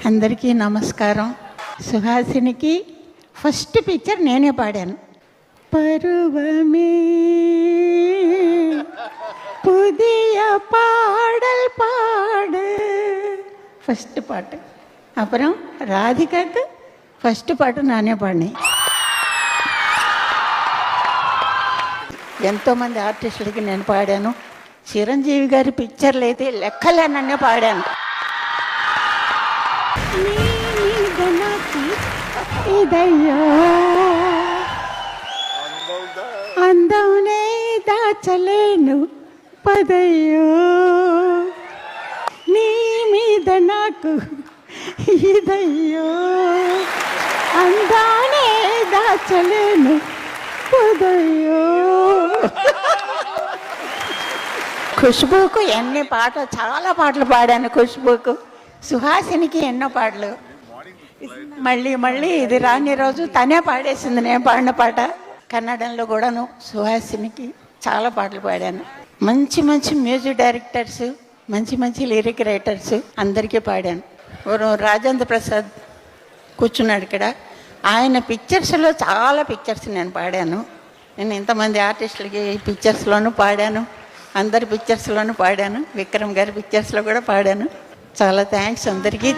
అందరికీ నమస్కారం. సుహాసినికి first picture నేనే పాడాను. పరువమే పుదియ పాడల్ పాడు ఫస్ట్ పాట. అப்புறம் రాధికకు ఫస్ట్ పాట నానే పాడినాయి. ఎంతోమంది ఆర్టిస్టులకి నేను పాడాను. చిరంజీవి గారి పిక్చర్లు అయితే లెక్కలేనన్నే పాడాను. ఇదయ్యో అందవునే దాచలేను పదయ్యో నీ మీద నాకు ఇదయ్యో అందానే దాచలేను పదయ్యో. ఖుష్బూకు ఎన్ని పాటలు, చాలా పాటలు పాడాను. ఖుష్బూకు, సుహాసినికి ఎన్నో పాటలు. మళ్ళీ మళ్ళీ ఇది రాని రోజు తనే పాడేసింది నేను పాడిన పాట. కన్నడంలో కూడాను సుహాసినికి చాలా పాటలు పాడాను. మంచి మంచి మ్యూజిక్ డైరెక్టర్స్, మంచి మంచి లిరిక్ రైటర్స్ అందరికీ పాడాను. రాజేంద్ర ప్రసాద్ కూర్చున్నాడు ఇక్కడ, ఆయన పిక్చర్స్లో చాలా పిక్చర్స్ నేను పాడాను. నేను ఇంతమంది ఆర్టిస్టులకి పిక్చర్స్లోనూ పాడాను, అందరి పిక్చర్స్లోనూ పాడాను, విక్రమ్ గారి పిక్చర్స్లో కూడా పాడాను. చాలా థ్యాంక్స్ అందరికీ.